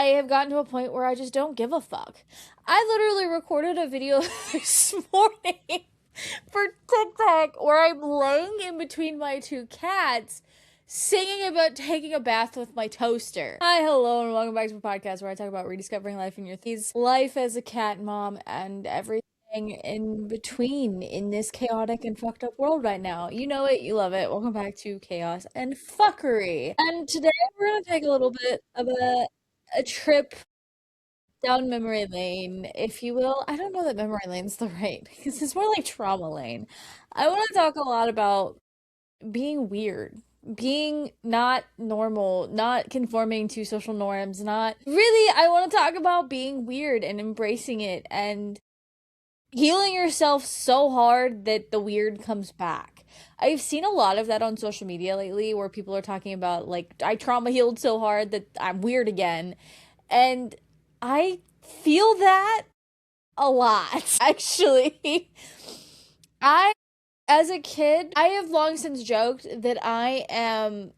I have gotten to a point where I just don't give a fuck. I literally recorded a video this morning for TikTok where I'm laying in between my two cats singing about taking a bath with my toaster. Hi, hello, and welcome back to my podcast where I talk about rediscovering life in your 30s, life as a cat mom, and everything in between in this chaotic and fucked up world right now. You know it, you love it. Welcome back to Chaos and Fuckery. And today we're gonna take a little bit of a trip down memory lane, if you will. I don't know that memory lane's the right, because it's more like trauma lane. I want to talk a lot about being weird, being not normal, not conforming to social norms, not really. I want to talk about being weird and embracing it and healing yourself so hard that the weird comes back. I've seen a lot of that on social media lately where people are talking about, like, I trauma healed so hard that I'm weird again. And I feel that a lot, actually. I, as a kid, I have long since joked that I am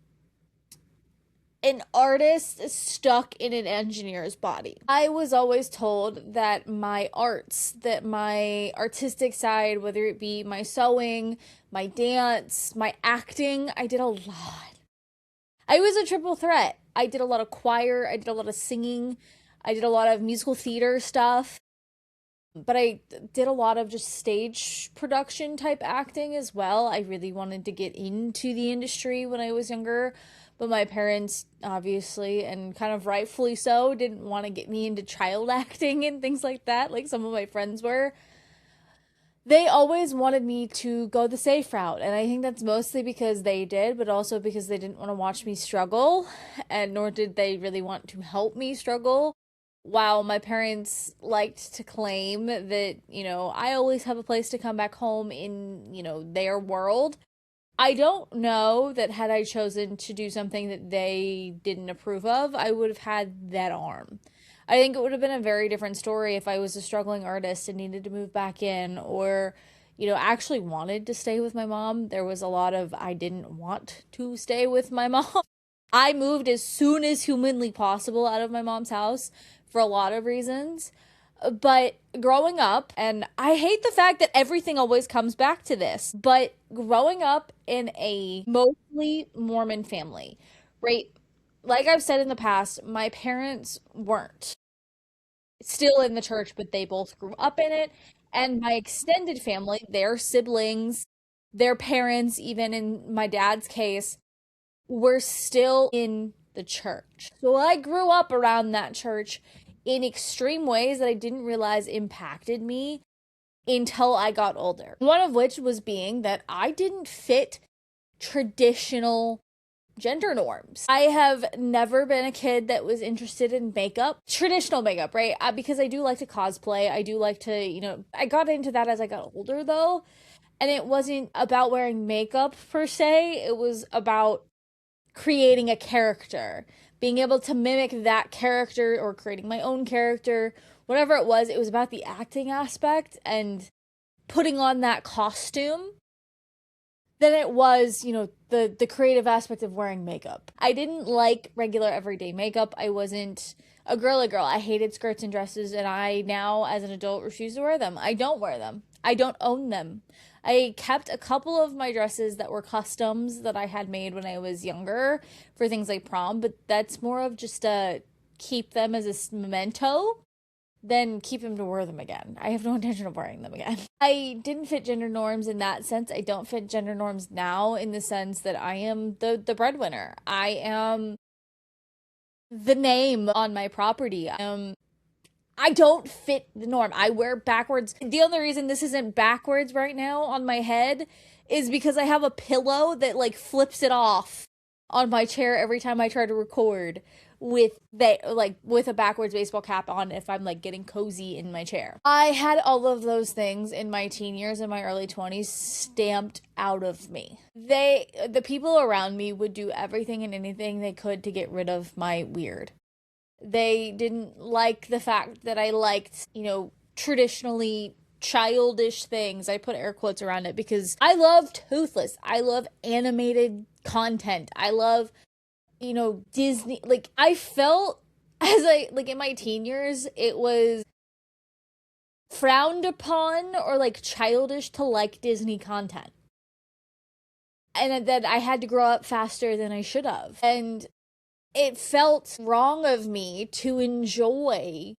an artist stuck in an engineer's body. I was always told that my arts, that my artistic side, whether it be my sewing, my dance, my acting, I did a lot. I was a triple threat. I did a lot of choir, I did a lot of singing, I did a lot of musical theater stuff, but I did a lot of just stage production type acting as well. I really wanted to get into the industry when I was younger, but my parents, obviously, and kind of rightfully so, didn't want to get me into child acting and things like that, like some of my friends were. They always wanted me to go the safe route, and I think that's mostly because they did, but also because they didn't want to watch me struggle, and nor did they really want to help me struggle. While my parents liked to claim that, I always have a place to come back home in, their world. I don't know that had I chosen to do something that they didn't approve of, I would have had that arm. I think it would have been a very different story if I was a struggling artist and needed to move back in, or, actually wanted to stay with my mom. There was a lot of I didn't want to stay with my mom. I moved as soon as humanly possible out of my mom's house for a lot of reasons. But growing up, and I hate the fact that everything always comes back to this, but growing up in a mostly Mormon family, right? Like I've said in the past, my parents weren't still in the church, but they both grew up in it. And my extended family, their siblings, their parents, even in my dad's case, were still in the church. So I grew up around that church in extreme ways that I didn't realize impacted me until I got older. One of which was being that I didn't fit traditional gender norms. I have never been a kid that was interested in makeup, traditional makeup, right? Because I do like to cosplay. I do like to, I got into that as I got older though. And it wasn't about wearing makeup per se. It was about creating a character, being able to mimic that character or creating my own character, whatever it was about the acting aspect and putting on that costume than it was, the creative aspect of wearing makeup. I didn't like regular everyday makeup. I wasn't a girly girl. I hated skirts and dresses, and I now, as an adult, refuse to wear them. I don't wear them. I don't own them. I kept a couple of my dresses that were customs that I had made when I was younger for things like prom, but that's more of just a keep them as a memento than keep them to wear them again. I have no intention of wearing them again. I didn't fit gender norms in that sense. I don't fit gender norms now in the sense that I am the breadwinner. I am the name on my property. I don't fit the norm. I wear backwards. The only reason this isn't backwards right now on my head is because I have a pillow that like flips it off on my chair every time I try to record with a backwards baseball cap on if I'm like getting cozy in my chair. I had all of those things in my teen years and my early 20s stamped out of me. The people around me would do everything and anything they could to get rid of my weird. They didn't like the fact that I liked, traditionally childish things. I put air quotes around it because I love Toothless. I love animated content. I love, Disney. Like, I felt as like in my teen years, it was frowned upon or like childish to like Disney content. And that I had to grow up faster than I should have. And it felt wrong of me to enjoy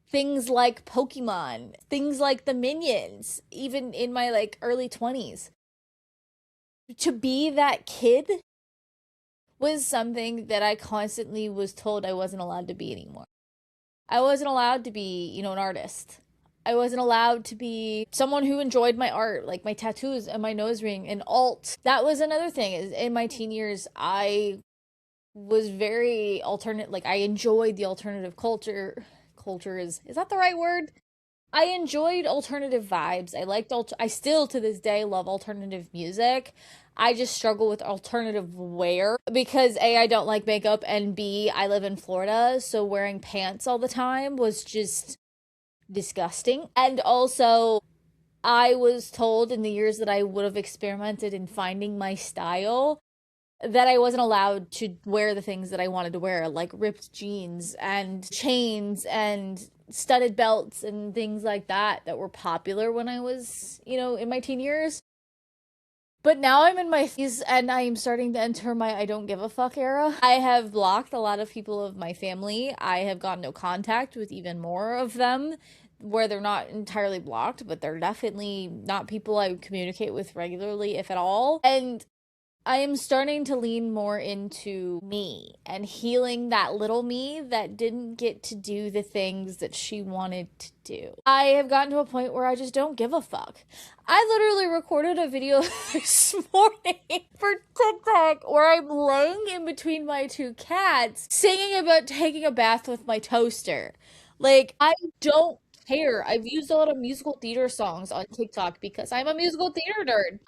things like Pokemon, things like the Minions, even in my like early 20s. To be that kid was something that I constantly was told I wasn't allowed to be anymore. I wasn't allowed to be, an artist. I wasn't allowed to be someone who enjoyed my art, like my tattoos and my nose ring and alt. That was another thing. Is in my teen years, I was very alternate. Like I enjoyed the alternative culture. Culture is that the right word? I enjoyed alternative vibes. I liked I still to this day love alternative music. I just struggle with alternative wear because A, I don't like makeup, and B, I live in Florida, so wearing pants all the time was just disgusting. And also, I was told in the years that I would have experimented in finding my style that I wasn't allowed to wear the things that I wanted to wear, like ripped jeans and chains and studded belts and things like that were popular when I was, in my teen years. But now I'm in my 30s and I'm starting to enter my I don't give a fuck era. I have blocked a lot of people of my family. I have got no contact with even more of them, where they're not entirely blocked, but they're definitely not people I communicate with regularly, if at all. And I am starting to lean more into me and healing that little me that didn't get to do the things that she wanted to do. I have gotten to a point where I just don't give a fuck. I literally recorded a video this morning for TikTok where I'm laying in between my two cats singing about taking a bath with my toaster. Like, I don't care. I've used a lot of musical theater songs on TikTok because I'm a musical theater nerd.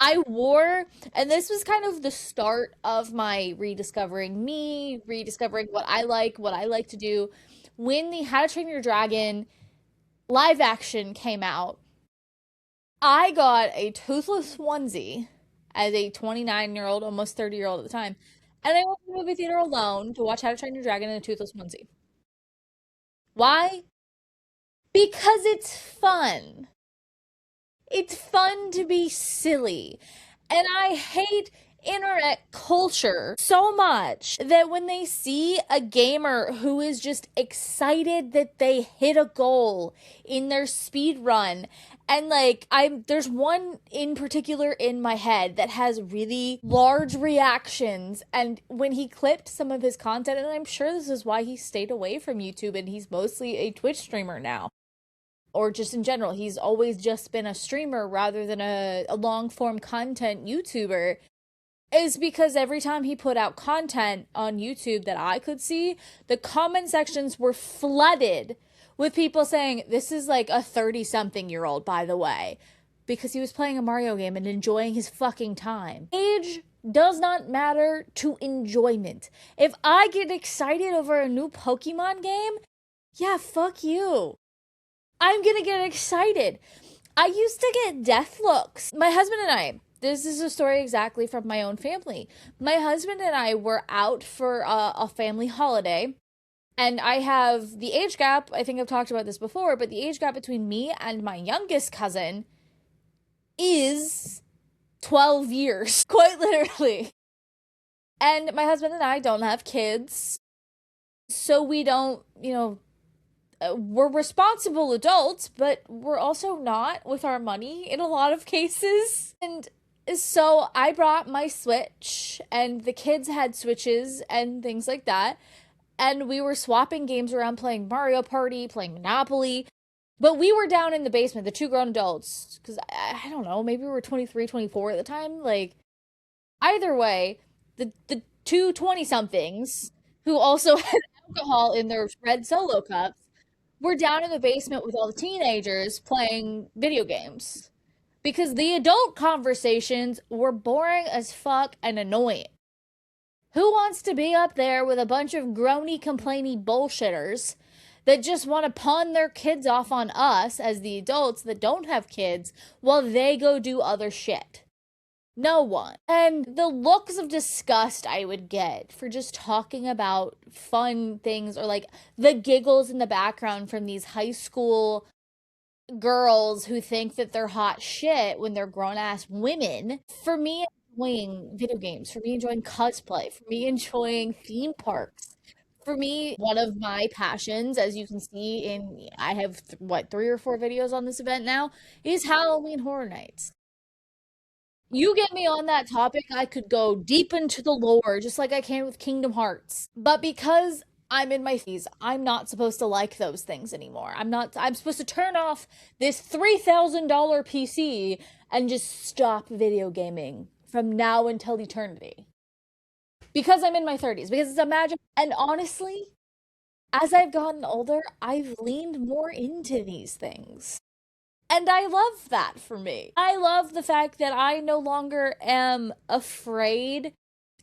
And this was kind of the start of my rediscovering me, rediscovering what I like to do. When the How to Train Your Dragon live action came out, I got a toothless onesie as a 29-year-old, almost 30-year-old at the time. And I went to the movie theater alone to watch How to Train Your Dragon in a toothless onesie. Why? Because it's fun. It's fun to be silly. And I hate internet culture so much that when they see a gamer who is just excited that they hit a goal in their speed run, and like there's one in particular in my head that has really large reactions, and when he clipped some of his content, and I'm sure this is why he stayed away from YouTube and he's mostly a Twitch streamer now, or just in general, he's always just been a streamer rather than a long form content YouTuber, is because every time he put out content on YouTube that I could see, the comment sections were flooded with people saying, this is like a 30-something-year-old, by the way, because he was playing a Mario game and enjoying his fucking time. Age does not matter to enjoyment. If I get excited over a new Pokemon game, yeah, fuck you. I'm gonna get excited. I used to get death looks. My husband and I, this is a story exactly from my own family. My husband and I were out for a family holiday, and I have the age gap. I think I've talked about this before, but the age gap between me and my youngest cousin is 12 years, quite literally. And my husband and I don't have kids, so we don't, we're responsible adults, but we're also not with our money in a lot of cases. And so I brought my Switch, and the kids had Switches and things like that. And we were swapping games around, playing Mario Party, playing Monopoly. But we were down in the basement, the two grown adults, because I don't know, maybe we were 23, 24 at the time. Like, either way, the two 20-somethings who also had alcohol in their red Solo cups were down in the basement with all the teenagers playing video games. Because the adult conversations were boring as fuck and annoying. Who wants to be up there with a bunch of groany, complainy bullshitters that just want to pawn their kids off on us as the adults that don't have kids while they go do other shit? No one. And the looks of disgust I would get for just talking about fun things, or like the giggles in the background from these high school girls who think that they're hot shit when they're grown ass women. For me, enjoying video games, for me, enjoying cosplay, for me, enjoying theme parks. For me, one of my passions, as you can see in, I have what, 3 or 4 videos on this event now, is Halloween Horror Nights. You get me on that topic, I could go deep into the lore, just like I can with Kingdom Hearts. But because I'm in my 50s, I'm not supposed to like those things anymore. I'm supposed to turn off this $3,000 PC and just stop video gaming from now until eternity. Because I'm in my 30s, because it's a magic. And honestly, as I've gotten older, I've leaned more into these things. And I love that for me. I love the fact that I no longer am afraid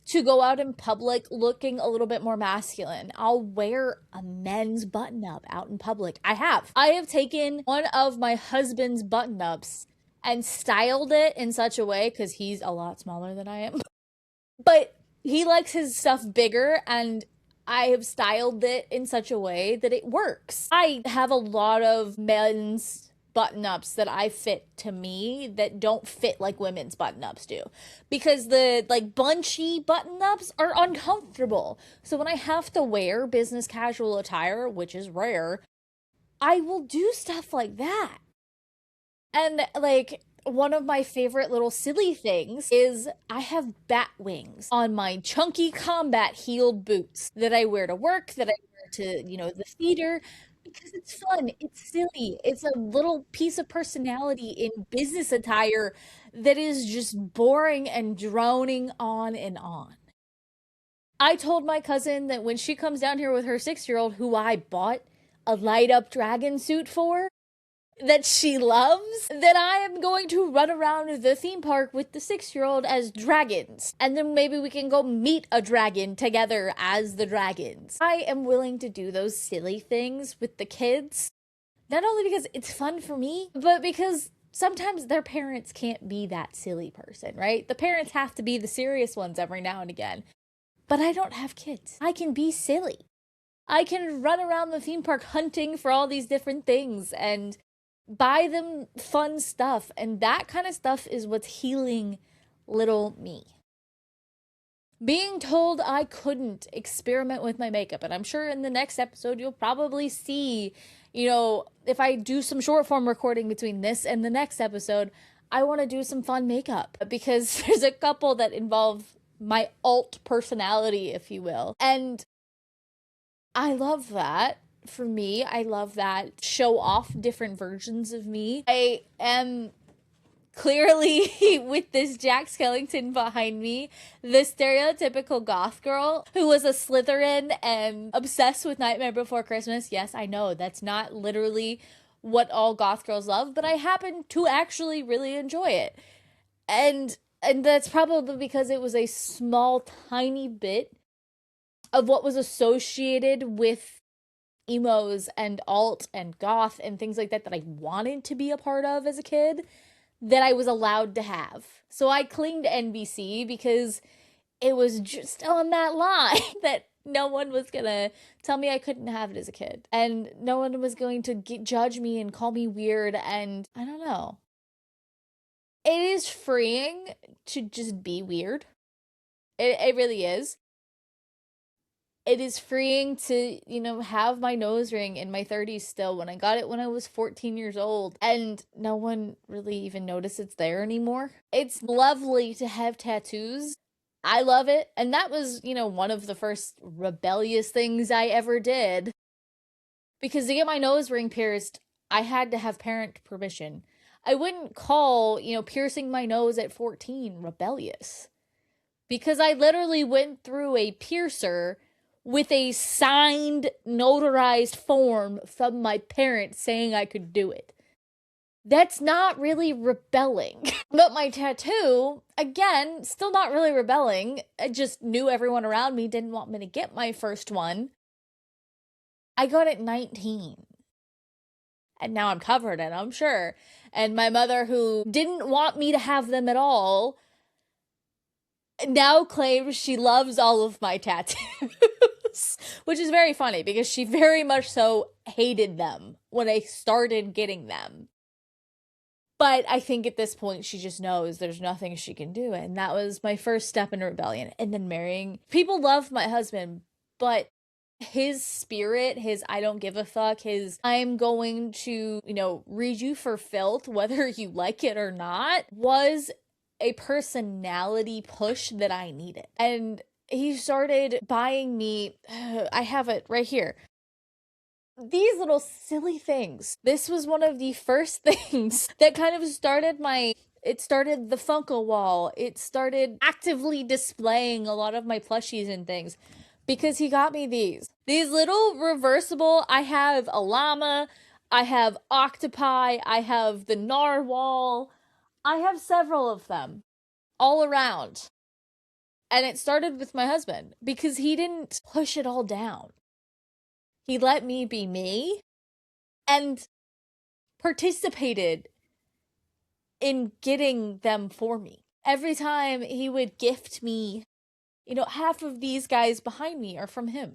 to go out in public looking a little bit more masculine. I'll wear a men's button up out in public. I have. I have taken one of my husband's button ups and styled it in such a way, because he's a lot smaller than I am. But he likes his stuff bigger, and I have styled it in such a way that it works. I have a lot of men's button ups that I fit to me that don't fit like women's button ups do, because the like bunchy button ups are uncomfortable. So when I have to wear business casual attire, which is rare, I will do stuff like that. And like one of my favorite little silly things is I have bat wings on my chunky combat heeled boots that I wear to work, that I wear to, the theater, because it's fun, it's silly, it's a little piece of personality in business attire that is just boring and droning on and on. I told my cousin that when she comes down here with her 6-year-old, who I bought a light up dragon suit for, that she loves, that I am going to run around the theme park with the 6-year-old as dragons. And then maybe we can go meet a dragon together as the dragons. I am willing to do those silly things with the kids, not only because it's fun for me, but because sometimes their parents can't be that silly person, right? The parents have to be the serious ones every now and again. But I don't have kids. I can be silly. I can run around the theme park hunting for all these different things and buy them fun stuff. And that kind of stuff is what's healing little me. Being told I couldn't experiment with my makeup, and I'm sure in the next episode you'll probably see, if I do some short form recording between this and the next episode, I want to do some fun makeup because there's a couple that involve my alt personality, if you will. And I love that. For me, I love that show off different versions of me. I am clearly, with this Jack Skellington behind me, the stereotypical goth girl who was a Slytherin and obsessed with Nightmare Before Christmas. Yes, I know that's not literally what all goth girls love, but I happen to actually really enjoy it. And that's probably because it was a small, tiny bit of what was associated with emos and alt and goth and things like that that I wanted to be a part of as a kid, that I was allowed to have. So I cling to NBC because it was just on that line that no one was gonna tell me I couldn't have it as a kid. And no one was going to judge me and call me weird. And I don't know. It is freeing to just be weird. It really is. It is freeing to, have my nose ring in my 30s still when I got it when I was 14 years old. And no one really even noticed it's there anymore. It's lovely to have tattoos. I love it. And that was, one of the first rebellious things I ever did. Because to get my nose ring pierced, I had to have parent permission. I wouldn't call, piercing my nose at 14 rebellious. Because I literally went through a piercer with a signed, notarized form from my parents saying I could do it. That's not really rebelling. But my tattoo, again, still not really rebelling. I just knew everyone around me didn't want me to get my first one. I got it 19. And now I'm covered in, I'm sure. And my mother, who didn't want me to have them at all, now claims she loves all of my tattoos, which is very funny because she very much so hated them when I started getting them. But I think at this point she just knows there's nothing she can do. And that was my first step in rebellion. And then marrying. People love my husband, but his spirit, his I don't give a fuck, his I'm going to, read you for filth, whether you like it or not, was a personality push that I needed. And he started buying me, I have it right here, these little silly things. This was one of the first things that kind of started it started the Funko wall. It started actively displaying a lot of my plushies and things because he got me these. These little reversible, I have a llama, I have octopi, I have the narwhal. I have several of them all around. And it started with my husband because he didn't push it all down. He let me be me and participated in getting them for me. Every time he would gift me, half of these guys behind me are from him.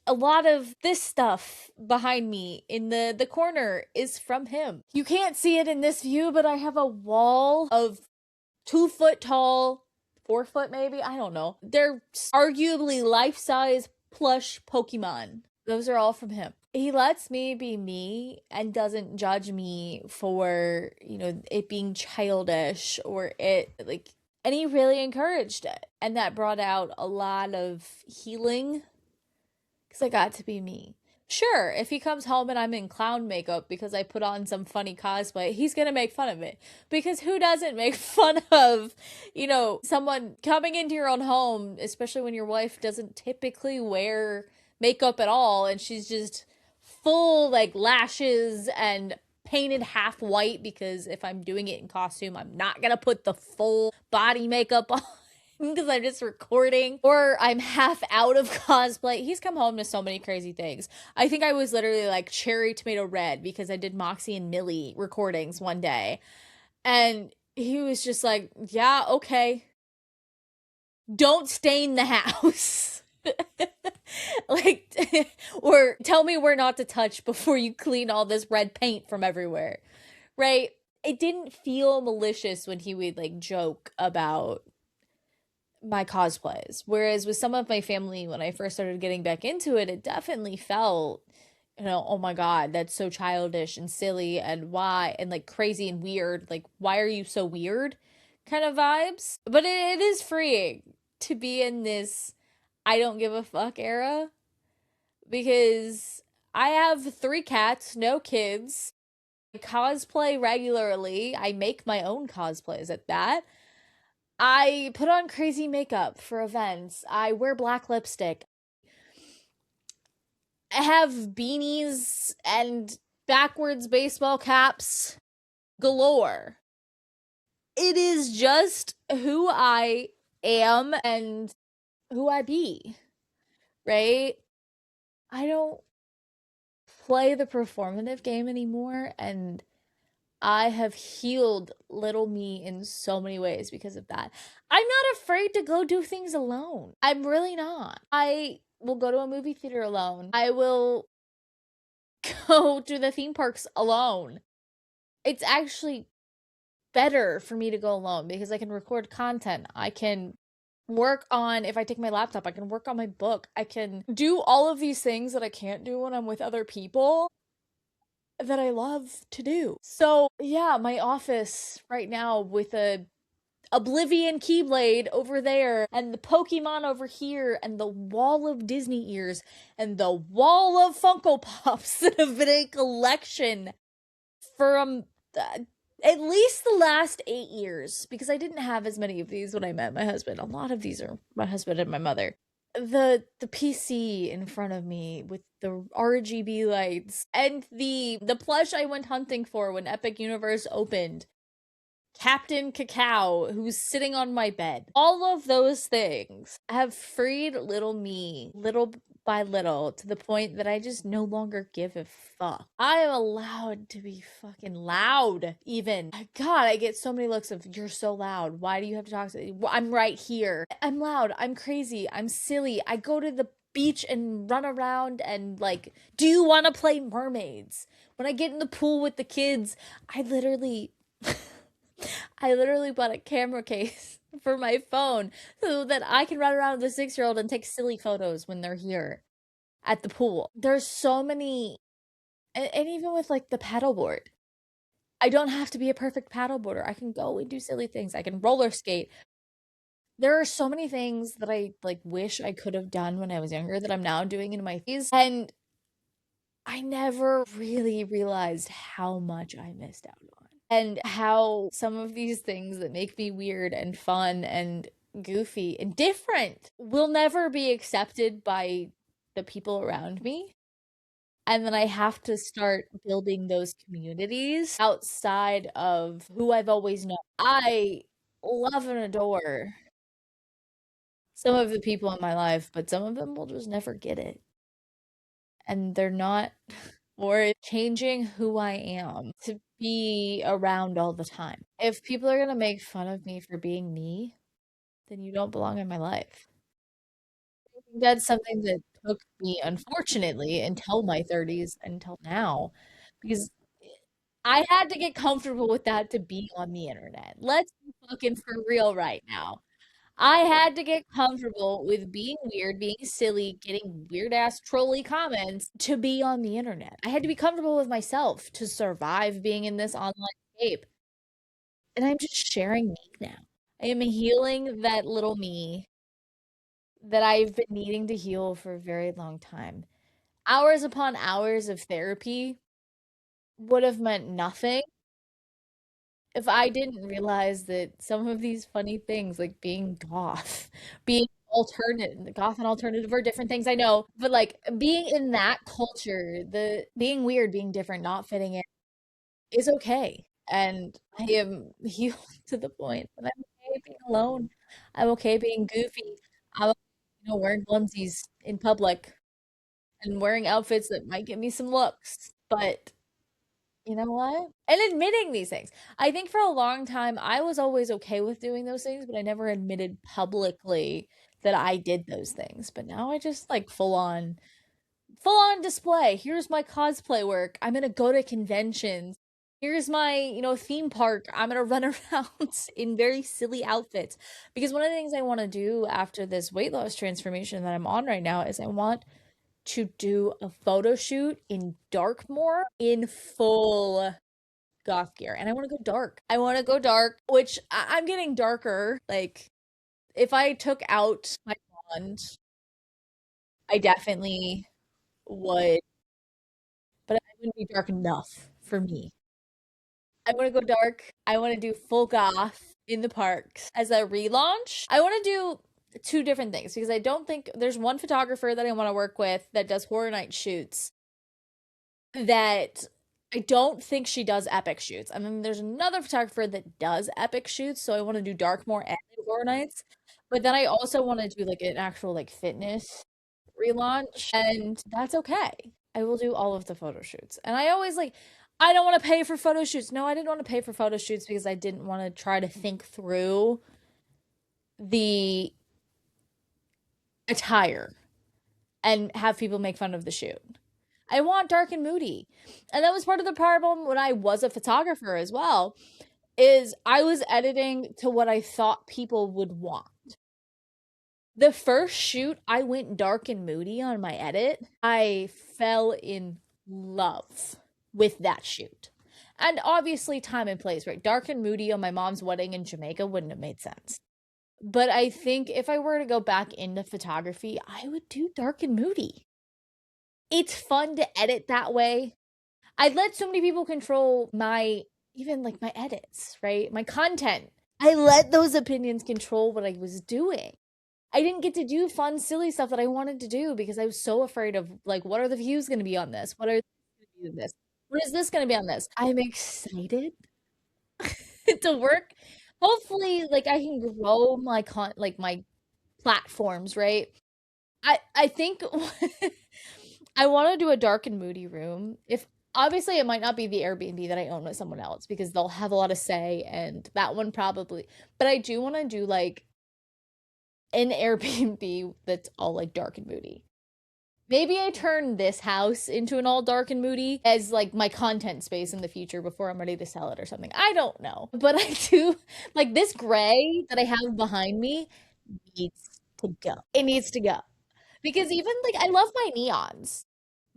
A lot of this stuff behind me in the corner is from him. You can't see it in this view, but I have a wall of 2 foot tall, 4 foot maybe, I don't know. They're arguably life-size plush Pokemon. Those are all from him. He lets me be me and doesn't judge me for, it being childish or and he really encouraged it. And that brought out a lot of healing because I got to be me. Sure, if he comes home and I'm in clown makeup because I put on some funny cosplay, he's gonna make fun of it. Because who doesn't make fun of, someone coming into your own home, especially when your wife doesn't typically wear makeup at all and she's just full lashes and painted half white, because if I'm doing it in costume, I'm not gonna put the full body makeup on because I'm just recording, or I'm half out of cosplay. He's come home to so many crazy things. I think I was literally cherry tomato red because I did Moxie and Millie recordings one day, and he was just like, yeah, okay, don't stain the house. Or tell me where not to touch before you clean all this red paint from everywhere, right? It didn't feel malicious when he would joke about my cosplays, whereas with some of my family, when I first started getting back into it, it definitely felt, oh my god, that's so childish and silly, and why, and crazy and weird, why are you so weird kind of vibes. But it is freeing to be in this I don't give a fuck era, because I have 3 cats, no kids. I cosplay regularly. I make my own cosplays at that. I put on crazy makeup for events. I wear black lipstick. I have beanies and backwards baseball caps galore. It is just who I am and who I be, right? I don't play the performative game anymore, and I have healed little me in so many ways because of that. I'm not afraid to go do things alone. I'm really not. I will go to a movie theater alone. I will go to the theme parks alone. It's actually better for me to go alone because I can record content. I can work on, if I take my laptop, I can work on my book. I can do all of these things that I can't do when I'm with other people that I love to do. So yeah, my office right now with a Oblivion Keyblade over there, and the Pokemon over here, and the wall of Disney ears, and the wall of Funko Pops that have been a collection from at least the last 8 years, because I didn't have as many of these when I met my husband. A lot of these are my husband and my mother. The PC in front of me with the RGB lights, and the plush I went hunting for when Epic Universe opened, Captain Cacao, who's sitting on my bed. All of those things have freed little me, little by little to the point that I just no longer give a fuck. I am allowed to be fucking loud, even. God, I get so many looks of, you're so loud. Why do you have to talk to me? Well, I'm right here. I'm loud. I'm crazy. I'm silly. I go to the beach and run around and like, do you want to play mermaids? When I get in the pool with the kids, I literally I literally bought a camera case for my phone so that I can run around with a 6-year-old and take silly photos when they're here at the pool. There's so many, and even with like the paddleboard, I don't have to be a perfect paddleboarder. I can go and do silly things. I can roller skate. There are so many things that I like wish I could have done when I was younger that I'm now doing in my 30s, and I never really realized how much I missed out on. And how some of these things that make me weird and fun and goofy and different will never be accepted by the people around me. And then I have to start building those communities outside of who I've always known. I love and adore some of the people in my life, but some of them will just never get it. And they're not or changing who I am to be around all the time. If people are gonna make fun of me for being me, then you don't belong in my life. That's something that took me, unfortunately, until my 30s, until now, because I had to get comfortable with that to be on the internet. Let's be fucking for real right now. I had to get comfortable with being weird, being silly, getting weird ass trolly comments to be on the internet. I had to be comfortable with myself to survive being in this online scape. And I'm just sharing me now. I am healing that little me that I've been needing to heal for a very long time. Hours upon hours of therapy would have meant nothing if I didn't realize that some of these funny things, like being goth, being alternative, goth and alternative are different things, I know, but like being in that culture, the being weird, being different, not fitting in is okay. And I am healed to the point that I'm okay being alone. I'm okay being goofy. I'm okay, wearing onesies in public and wearing outfits that might give me some looks. But you know what? And admitting these things. I think for a long time, I was always okay with doing those things, but I never admitted publicly that I did those things. But now I just like full on display. Here's my cosplay work. I'm gonna go to conventions. Here's my, theme park. I'm gonna run around in very silly outfits. Because one of the things I want to do after this weight loss transformation that I'm on right now is I want to do a photo shoot in Darkmoor in full goth gear. And I want to go dark. I want to go dark, which I'm getting darker. Like, if I took out my blonde, I definitely would, but I wouldn't be dark enough for me. I want to go dark. I want to do full goth in the parks as a relaunch. I want to do two different things because I don't think there's one photographer that I want to work with that does horror night shoots that I don't think she does epic shoots. And then there's another photographer that does epic shoots, so I want to do Darkmoor and horror nights. But then I also want to do like an actual like fitness relaunch, and that's okay. I will do all of the photo shoots. And I always like I don't want to pay for photo shoots. No, I didn't want to pay for photo shoots because I didn't want to try to think through the attire and have people make fun of the shoot. I want dark and moody. And that was part of the problem when I was a photographer as well, is I was editing to what I thought people would want. The first shoot, I went dark and moody on my edit. I fell in love with that shoot. And obviously time and place, right? Dark and moody on my mom's wedding in Jamaica wouldn't have made sense. But I think if I were to go back into photography, I would do dark and moody. It's fun to edit that way. I let so many people control my even like my edits, right? My content. I let those opinions control what I was doing. I didn't get to do fun, silly stuff that I wanted to do because I was so afraid of like, what are the views going to be on this? What are going to be on this? What is this going to be on this? I'm excited to work. Hopefully, like I can grow my like my platforms, right? I think I want to do a dark and moody room. If obviously it might not be the Airbnb that I own with someone else because they'll have a lot of say and that one probably. But I do want to do like an Airbnb that's all like dark and moody. Maybe I turn this house into an all dark and moody as like my content space in the future before I'm ready to sell it or something. I don't know. But I do like this gray that I have behind me needs to go. It needs to go. Because even like I love my neons.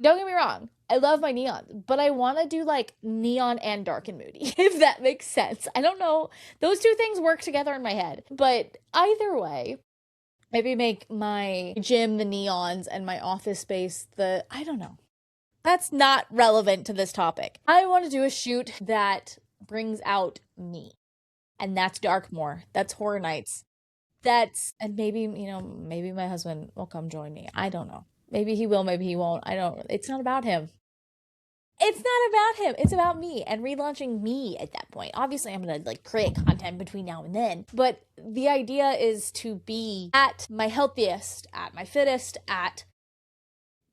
Don't get me wrong. I love my neons, but I want to do like neon and dark and moody, if that makes sense. I don't know. Those two things work together in my head. But either way, maybe make my gym the neons and my office space the, I don't know. That's not relevant to this topic. I want to do a shoot that brings out me. And that's Darkmoor. That's Horror Nights. That's, and maybe, maybe my husband will come join me. I don't know. Maybe he will, maybe he won't. I don't, it's not about him. It's not about him. It's about me and relaunching me at that point. Obviously, I'm going to like create content between now and then, but the idea is to be at my healthiest, at my fittest, at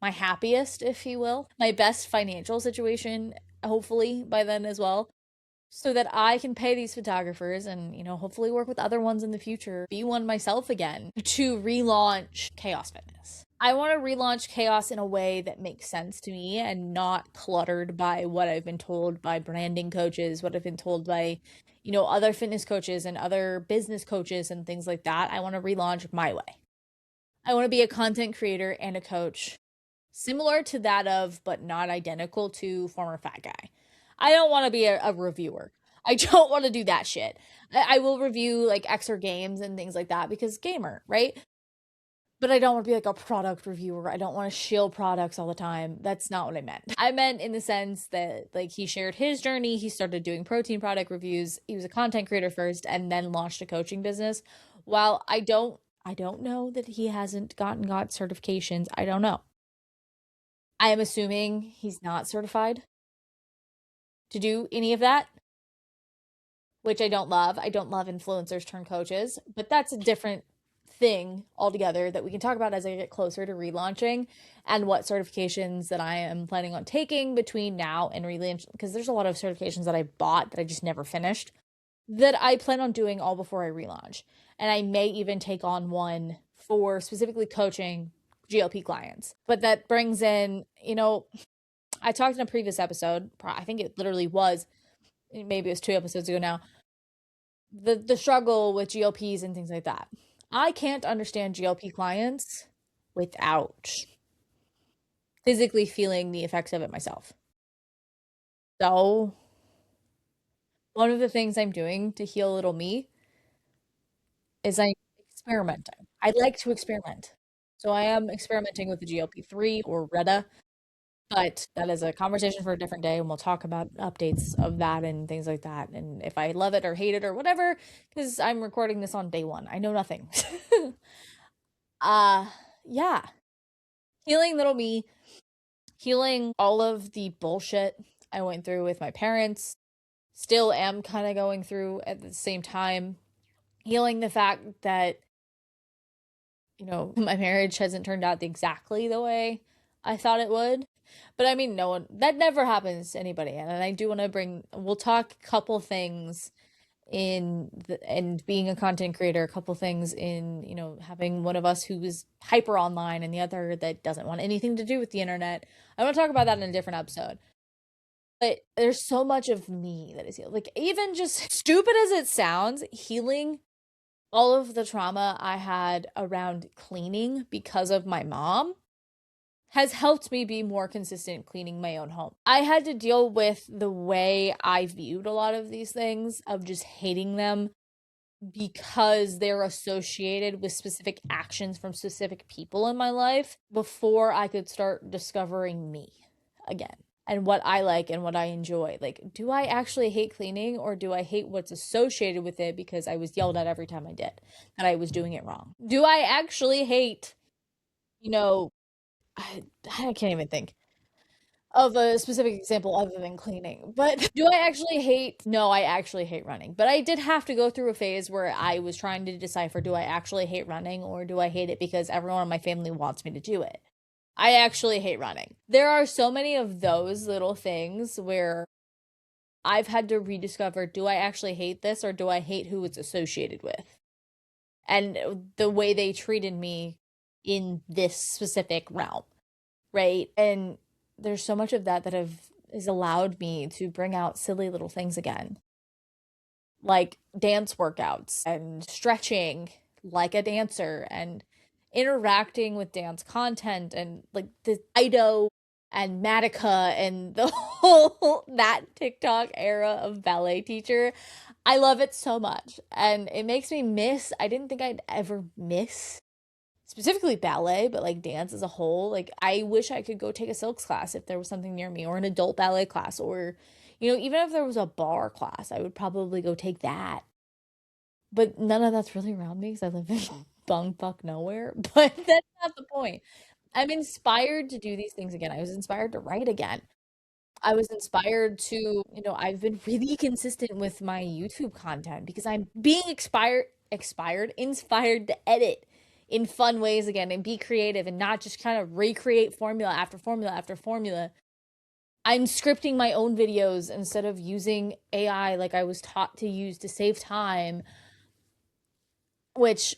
my happiest, if you will, my best financial situation, hopefully by then as well, so that I can pay these photographers and, hopefully work with other ones in the future, be one myself again to relaunch Chaos Fitness. I want to relaunch Chaos in a way that makes sense to me and not cluttered by what I've been told by branding coaches, what I've been told by, other fitness coaches and other business coaches and things like that. I want to relaunch my way. I want to be a content creator and a coach similar to that of, but not identical to former fat guy. I don't want to be a reviewer. I don't want to do that shit. I will review like Xer games and things like that because gamer, right? But I don't want to be like a product reviewer. I don't want to shill products all the time. That's not what I meant. I meant in the sense that like he shared his journey. He started doing protein product reviews. He was a content creator first and then launched a coaching business. While I don't know that he hasn't got certifications. I don't know. I am assuming he's not certified to do any of that, which I don't love. I don't love influencers turn coaches, but that's a different thing altogether that we can talk about as I get closer to relaunching and what certifications that I am planning on taking between now and relaunch, because there's a lot of certifications that I bought that I just never finished that I plan on doing all before I relaunch. And I may even take on one for specifically coaching GLP clients. But that brings in, I talked in a previous episode, I think it literally was, maybe it was 2 episodes ago now, the struggle with GLPs and things like that. I can't understand GLP clients without physically feeling the effects of it myself. So, one of the things I'm doing to heal little me is I'm experimenting. I like to experiment. So, I am experimenting with the GLP-3 or Retta, but that is a conversation for a different day, and we'll talk about updates of that and things like that, and if I love it or hate it or whatever, because I'm recording this on day one. I know nothing. uh, yeah. Healing little me, healing all of the bullshit I went through with my parents, still am kind of going through at the same time. Healing the fact that, my marriage hasn't turned out exactly the way I thought it would. But I mean, no one, that never happens to anybody. And I do want to we'll talk a couple things and being a content creator, a couple things in, having one of us who is hyper online and the other that doesn't want anything to do with the internet. I want to talk about that in a different episode. But there's so much of me that is healed. Like, even just stupid as it sounds, healing all of the trauma I had around cleaning because of my mom has helped me be more consistent cleaning my own home. I had to deal with the way I viewed a lot of these things, of just hating them because they're associated with specific actions from specific people in my life before I could start discovering me again and what I like and what I enjoy. Like, do I actually hate cleaning, or do I hate what's associated with it because I was yelled at every time I did, that I was doing it wrong? Do I actually hate, I can't even think. of a specific example other than cleaning. But do I actually hate? No, I actually hate running. But I did have to go through a phase where I was trying to decipher, do I actually hate running or do I hate it because everyone in my family wants me to do it? I actually hate running. There are so many of those little things where I've had to rediscover, do I actually hate this or do I hate who it's associated with? And the way they treated me in this specific realm, right? And there's so much of that that have has allowed me to bring out silly little things again, like dance workouts and stretching like a dancer and interacting with dance content and like the Ido and Matica and the whole that TikTok era of ballet teacher. I love it so much and it makes me miss, I didn't think I'd ever miss specifically ballet, but like dance as a whole. Like I wish I could go take a silks class if there was something near me, or an adult ballet class, or even if there was a bar class, I would probably go take that. But none of that's really around me because I live in bumfuck nowhere. But that's not the point. I'm inspired to do these things again. I was inspired to write again. I was inspired to, I've been really consistent with my YouTube content because I'm being inspired to edit in fun ways again and be creative and not just kind of recreate formula after formula after formula. I'm scripting my own videos instead of using AI like I was taught to use to save time, which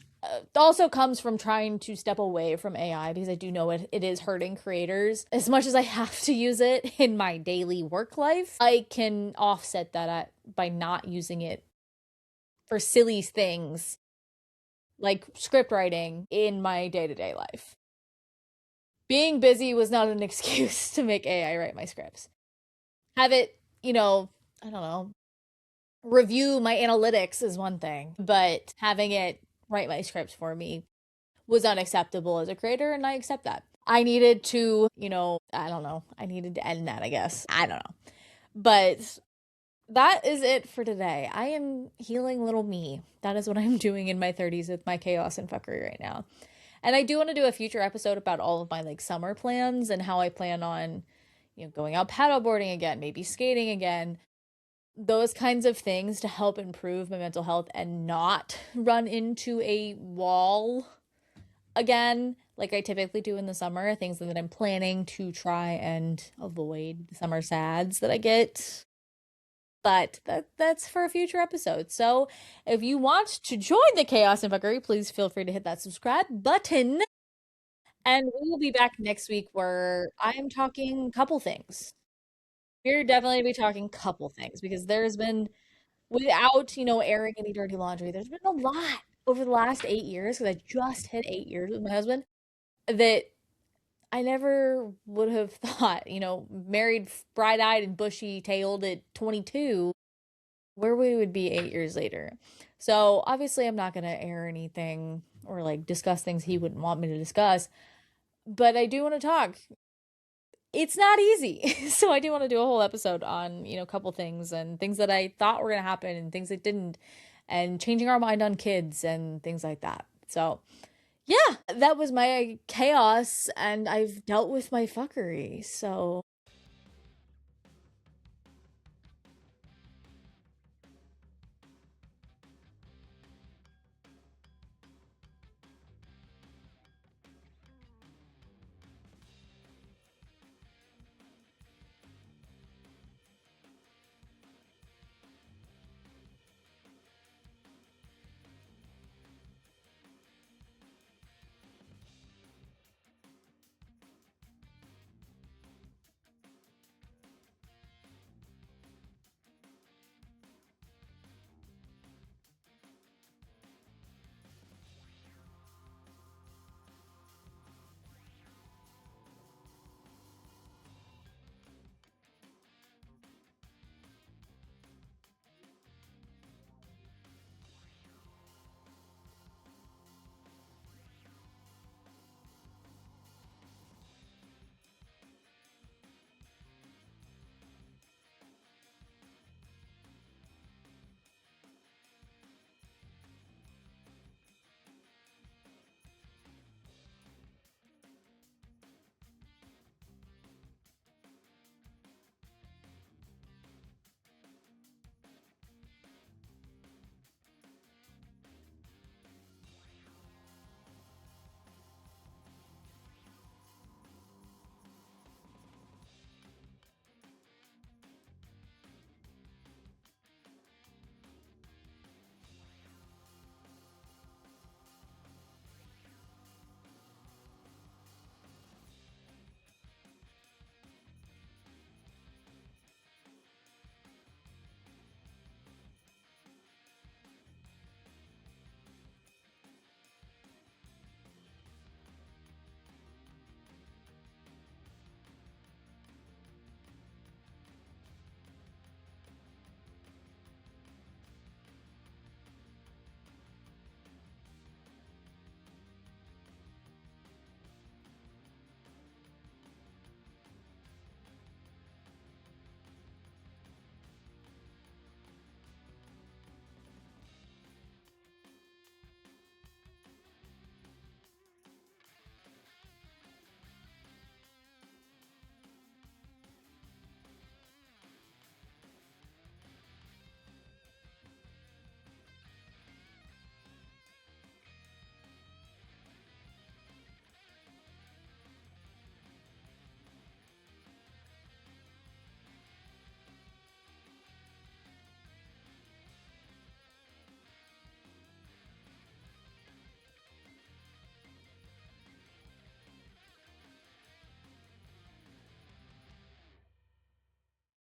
also comes from trying to step away from AI because I do know it is hurting creators. As much as I have to use it in my daily work life, I can offset that by not using it for silly things like script writing in my day to day life. Being busy was not an excuse to make AI write my scripts. Have it, I don't know, review my analytics is one thing, but having it write my scripts for me was unacceptable as a creator, and I accept that. I needed to, I don't know, I needed to end that, I guess. I don't know. But that is it for today. I am healing little me. That is what I'm doing in my 30s with my chaos and fuckery right now. And I do want to do a future episode about all of my like summer plans and how I plan on, going out paddleboarding again, maybe skating again, those kinds of things to help improve my mental health and not run into a wall again, like I typically do in the summer, things that I'm planning to try and avoid the summer sads that I get. But that's for a future episode. So if you want to join the Chaos and Fuckery, please feel free to hit that subscribe button. And we will be back next week where I'm talking couple things. We're definitely be talking couple things because there's been, without, airing any dirty laundry, there's been a lot over the last 8 years because I just hit 8 years with my husband that I never would have thought, married, bright eyed, and bushy tailed at 22, where we would be 8 years later. So obviously, I'm not going to air anything or like discuss things he wouldn't want me to discuss, but I do want to talk. It's not easy. So I do want to do a whole episode on, a couple things and things that I thought were going to happen and things that didn't, and changing our mind on kids and things like that. So yeah, that was my chaos, and I've dealt with my fuckery. So